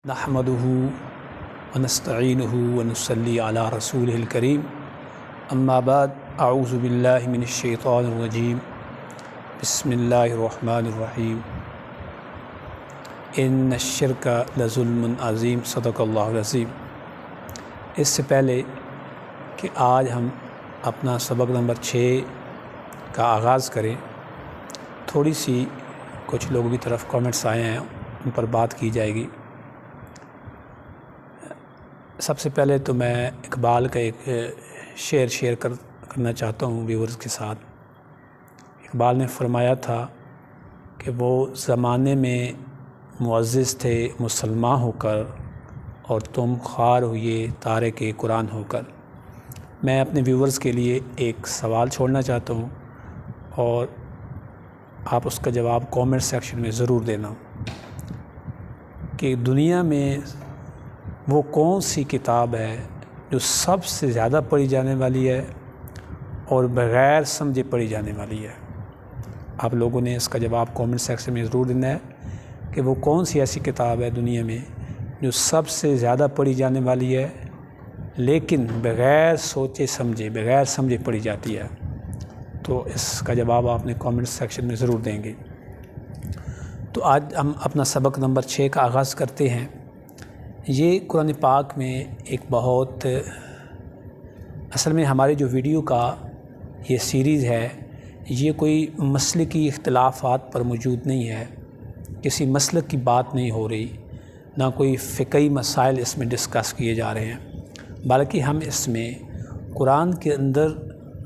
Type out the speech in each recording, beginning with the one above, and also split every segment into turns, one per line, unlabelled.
नहमदुहु व नस्तईनुहु व नुसल्ली अला रसूलिहिल करीम अम्मा बाद अऊज़ु बिल्लाहि मिनश शैतानिर रजीम बिस्मिल्लाहिर रहमानिर रहीम इन्नश शिर्क लज़ुल्मुन अज़ीम सदक़ल्लाहुल अज़ीम। इससे पहले कि आज हम अपना सबक नंबर 6 का आगाज़ करें, थोड़ी सी कुछ लोगों की तरफ कमेंट्स आए हैं, उन पर बात की जाएगी। सबसे पहले तो मैं इकबाल का एक शेर करना चाहता हूँ व्यूअर्स के साथ। इकबाल ने फरमाया था कि वो ज़माने में मुअज़्ज़िज़ थे मुसलमान होकर और तुम ख्वार हुए तारे के कुरान होकर। मैं अपने व्यूअर्स के लिए एक सवाल छोड़ना चाहता हूँ और आप उसका जवाब कमेंट सेक्शन में ज़रूर देना कि दुनिया में वो कौन सी किताब है जो सबसे ज़्यादा पढ़ी जाने वाली है और बग़ैर समझे पढ़ी जाने वाली है। आप लोगों ने इसका जवाब कमेंट सेक्शन में ज़रूर देना है कि वो कौन सी ऐसी किताब है दुनिया में जो सबसे ज़्यादा पढ़ी जाने वाली है लेकिन बग़ैर सोचे समझे बग़ैर समझे पढ़ी जाती है। तो इसका जवाब आपने कमेंट सेक्शन में ज़रूर देंगे। तो आज हम अपना सबक नंबर 6 का आगाज़ करते हैं। ये कुरान पाक में एक बहुत असल में हमारे जो वीडियो का ये सीरीज़ है, ये कोई मसलकी इख्तिलाफ़ात पर मौजूद नहीं है, किसी मसलक की बात नहीं हो रही, ना कोई फ़िक़ही मसाइल इसमें डिस्कस किए जा रहे हैं, बल्कि हम इसमें कुरान के अंदर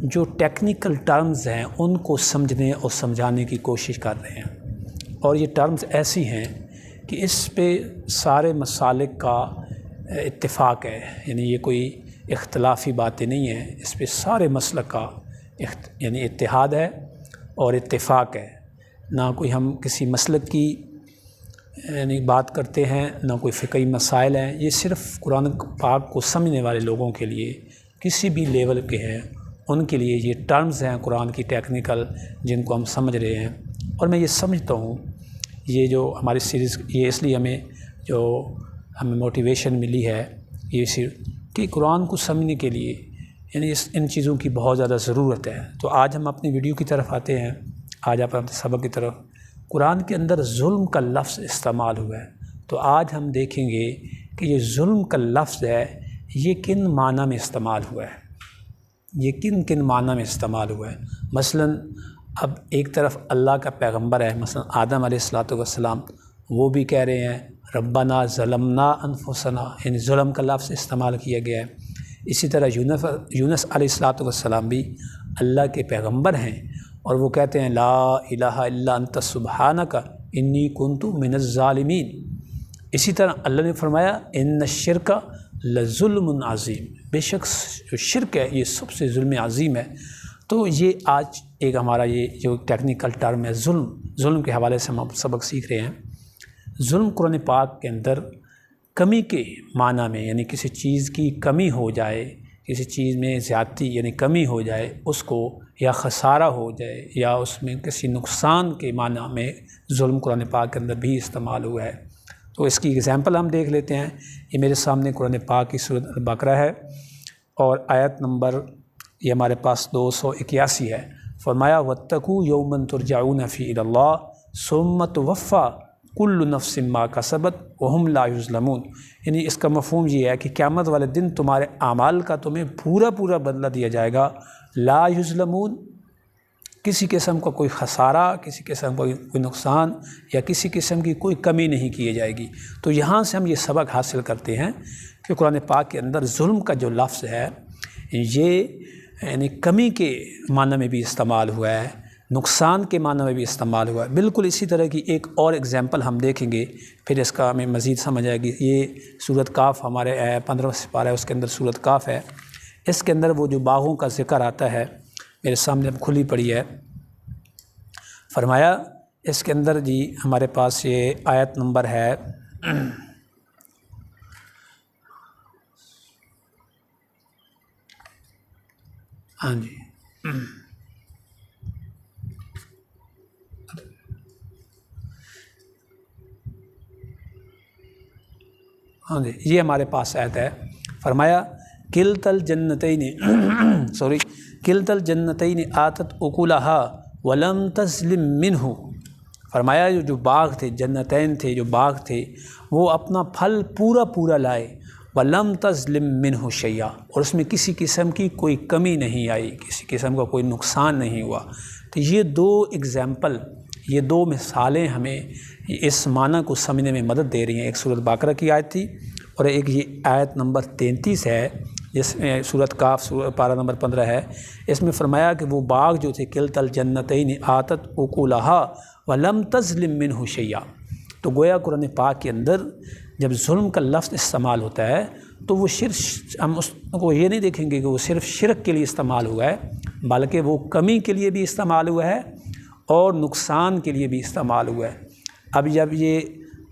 जो टेक्निकल टर्म्स हैं उनको समझने और समझाने की कोशिश कर रहे हैं। और ये टर्म्स ऐसी हैं कि इस पे सारे मसालिक का इत्तिफ़ाक़ है, यानी ये कोई इख्तिलाफ़ी बातें नहीं हैं, इस पे सारे मसलक का यानी इत्तिहाद है और इत्तिफ़ाक़ है। ना कोई हम किसी मसलक की यानी बात करते हैं, ना कोई फ़िक़ही मसाइल हैं। ये सिर्फ़ कुरान पाक को समझने वाले लोगों के लिए, किसी भी लेवल के हैं उनके लिए ये टर्म्स हैं कुरान की टेक्निकल, जिनको हम समझ रहे हैं। और मैं ये समझता हूँ ये जो हमारी सीरीज़ ये इसलिए हमें मोटिवेशन मिली है ये सिर्फ कि कुरान को समझने के लिए यानी इन चीज़ों की बहुत ज़्यादा ज़रूरत है। तो आज हम अपनी वीडियो की तरफ आते हैं। आज आप अपने सबक की तरफ कुरान के अंदर जुल्म का लफ्ज़ इस्तेमाल हुआ है। तो आज हम देखेंगे कि ये जुल्म का लफ्ज़ है ये किन माना में इस्तेमाल हुआ है, ये किन किन माना में इस्तेमाल हुआ है। मसलन अब एक तरफ अल्लाह का पैगंबर है, मसलन आदम अलैहिस्सलातु वस्सलाम, वो भी कह रहे हैं रब्बना ज़लमना अनफुसना, यानी जुल्म का लफ्ज़ इस्तेमाल किया गया है। इसी तरह यूनुस अलैहिस्सलातु वस्सलाम भी अल्लाह के पैगंबर हैं और वो कहते हैं ला इलाहा इल्ला अंत सुब्हानका इन्नी कुन्तु मिनज़ ज़ालिमीन। इसी तरह अल्लाह ने फरमाया इन्न शिर्क लज़ुल्मुन अज़ीम, बेशक जो शिर्क है ये सबसे जुल्म अज़ीम है। तो ये आज एक हमारा ये जो टेक्निकल टर्म है जुल्म के हवाले से हम सबक सीख रहे हैं। जुल्म कुरान पाक के अंदर कमी के माना में, यानी किसी चीज़ की कमी हो जाए, किसी चीज़ में ज़्यादती यानी कमी हो जाए उसको, या ख़सारा हो जाए, या उसमें किसी नुकसान के माना में जुल्म कुरान पाक के अंदर भी इस्तेमाल हुआ है। तो इसकी एग्ज़ाम्पल हम देख लेते हैं। ये मेरे सामने कुरान पाक की सूरत अल-बक़रा है और आयत नंबर ये हमारे पास 281 है। फरमाया वत्तकू यौमन तुरजाऊन फी इलल्लाह सुम्मा तुवफ़्फ़ा कुल्लु नफ्सिन मा कसबत व हुम ला युज़लमून। यानी इसका मफ़हूम ये है कि क़यामत वाले दिन तुम्हारे आमाल का तुम्हें पूरा पूरा बदला दिया जाएगा। ला युज़लमून, किसी किस्म का कोई ख़सारा, किसी किस्म का कोई नुकसान या किसी किस्म की कोई कमी नहीं की जाएगी। तो यहाँ से हम ये सबक हासिल करते हैं कि कुरान पाक के अंदर जुल्म का जो लफ्ज़ है ये यानी कमी के माना में भी इस्तेमाल हुआ है, नुकसान के माना में भी इस्तेमाल हुआ है। बिल्कुल इसी तरह की एक और एग्ज़ाम्पल हम देखेंगे, फिर इसका हमें मज़ीद समझ आएगी। ये सूरत काफ़ हमारे 15 सिपारा है, उसके अंदर सूरत काफ़ है। इसके अंदर वो जो बागों का ज़िक्र आता है मेरे सामने अब खुली पड़ी है। फरमाया इसके अंदर जी हमारे पास ये आयत नंबर है हाँ जी ہاں جی یہ ہمارے پاس آیت ہے. فرمایا کلتا الجنتین کلتا الجنتین آتت اکلہا ولم تظلم منہ. فرمایا جو باغ تھے، جنتین تھے، جو باغ تھے، وہ اپنا پھل پورا لائے. ولم تظلم منہ شیئا، اور اس میں کسی قسم کی کوئی کمی نہیں آئی، کسی قسم کا کوئی نقصان نہیں ہوا. تو یہ دو ایگزامپل، یہ دو مثالیں ہمیں اس معنی کو سمجھنے میں مدد دے رہی ہیں. ایک سورۃ بقرہ کی آیت تھی اور ایک یہ آیت نمبر 33 ہے جس میں سورۃ کاف پارہ نمبر 15 ہے. اس میں فرمایا کہ وہ باغ جو تھے کلتا الجنتین آتت اکلہا ولم تظلم منہ شیئا. تو گویا قرآن پاک کے اندر جب ظلم کا لفظ استعمال ہوتا ہے تو وہ ہم اس کو یہ نہیں دیکھیں گے کہ وہ صرف شرک کے لیے استعمال ہوا ہے، بلکہ وہ کمی کے لیے بھی استعمال ہوا ہے اور نقصان کے لیے بھی استعمال ہوا ہے. اب جب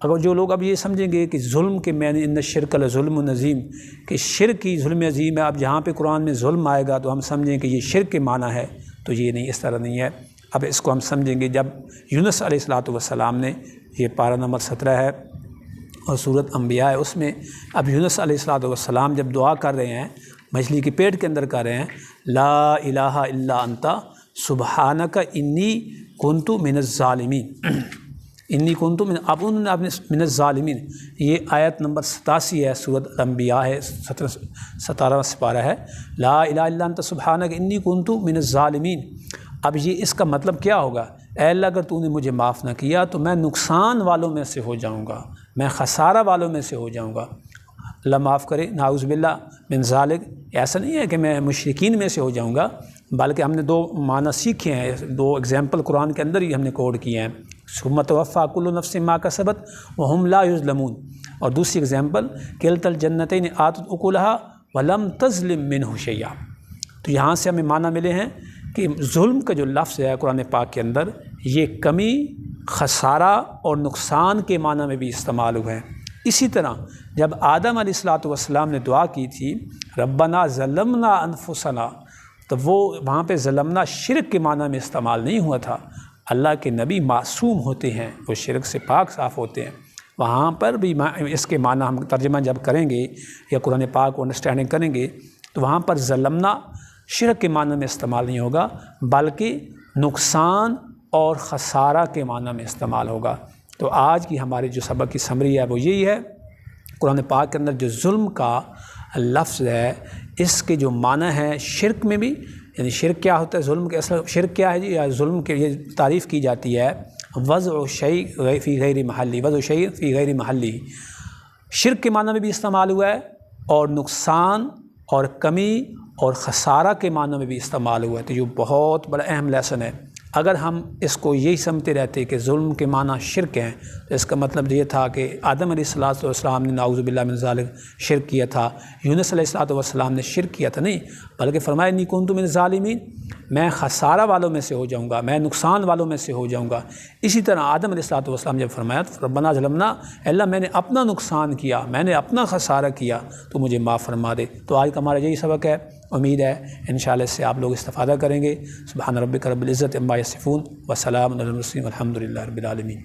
اگر جو لوگ اب یہ سمجھیں گے کہ ظلم کے معنی ان الشرک لظلم عظیم، کہ شرک کی ظلم عظیم ہے، اب جہاں پہ قرآن میں ظلم آئے گا تو ہم سمجھیں کہ یہ شرک کے معنی ہے، تو یہ نہیں، اس طرح نہیں ہے. اب اس کو ہم سمجھیں گے جب یونس علیہ السلام نے، یہ پارہ نمبر 17 ہے اور سورۃ انبیاء ہے، اس میں اب یونس علیہ السلام جب دعا کر رہے ہیں، مچھلی کے پیٹ کے اندر کر رہے ہیں، لا الہ الا انت سبحانک انی کنت من الظالمین، انی کنت اب انہوں نے من الظالمین، یہ آیت نمبر 87 ہے، سورۃ انبیاء ہے، 17واں سپارہ ہے، لا الہ الا انت سبحانک انی کنت من الظالمین. اب یہ اس کا مطلب کیا ہوگا؟ اے اللہ اگر تو نے مجھے معاف نہ کیا تو میں نقصان والوں میں سے ہو جاؤں گا، میں خسارہ والوں میں سے ہو جاؤں گا. اللہ معاف کرے، نعوذ باللہ من ذالک. ایسا نہیں ہے کہ میں مشرکین میں سے ہو جاؤں گا، بلکہ ہم نے دو معنی سیکھے ہیں، دو ایگزامپل قرآن کے اندر ہی ہم نے کوڈ کیے ہیں. ثم توفیٰ کل نفس ما کسبت وہم لا یظلمون. اور دوسری ایگزامپل کلتا الجنتین آتت اکلہا ولم تظلم منہ شیئا. تو یہاں سے ہمیں معنی ملے ہیں کہ ظلم کا جو لفظ ہے قرآن پاک کے اندر، یہ کمی، خسارہ اور نقصان کے معنی میں بھی استعمال ہوئے ہیں. اسی طرح جب آدم علیہ السلام نے دعا کی تھی ربنا ظلمنا انفسنا، تو وہ وہاں پہ ظلمنا شرک کے معنی میں استعمال نہیں ہوا تھا. اللہ کے نبی معصوم ہوتے ہیں، وہ شرک سے پاک صاف ہوتے ہیں. وہاں پر بھی اس کے معنی ہم ترجمہ جب کریں گے یا قرآن پاک کو انڈرسٹینڈنگ کریں گے تو وہاں پر ظلمنا شرک کے معنی میں استعمال نہیں ہوگا، بلکہ نقصان اور خسارہ کے معنی میں استعمال ہوگا. تو آج کی ہماری جو سبق کی سمری ہے وہ یہی ہے، قرآن پاک کے اندر جو ظلم کا لفظ ہے اس کے جو معنی ہے شرک میں بھی، یعنی شرک کیا ہوتا ہے، ظلم کے اصل شرک کیا ہے جی، یا ظلم کے یہ تعریف کی جاتی ہے وضع شیء فی غیر محلی، وضع شیء فی غیر محلی. شرک کے معنی میں بھی استعمال ہوا ہے اور نقصان اور کمی اور خسارہ کے معنی میں بھی استعمال ہوا ہے. تو یہ بہت بڑا اہم لیسن ہے. اگر ہم اس کو یہی سمجھتے رہتے کہ ظلم کے معنی شرک ہیں تو اس کا مطلب یہ تھا کہ آدم علیہ السلام نے نعوذ باللہ من ذالک شرک کیا تھا، یونس علیہ السلام نے شرک کیا تھا. نہیں، بلکہ فرمایا انی کنت من الظالمین، میں خسارہ والوں میں سے ہو جاؤں گا، میں نقصان والوں میں سے ہو جاؤں گا. اسی طرح آدم علیہ السلام جب فرمایا تو ربنا ظلمنا، اللہ میں نے اپنا نقصان کیا، میں نے اپنا خسارہ کیا، تو مجھے معاف فرما دے. تو آج کا ہمارا یہی سبق ہے. امید ہے انشاءاللہ اس سے آپ لوگ استفادہ کریں گے. سبحان ربک رب العزت عما یصفون وسلام علی المرسلین والحمد للہ رب العالمین.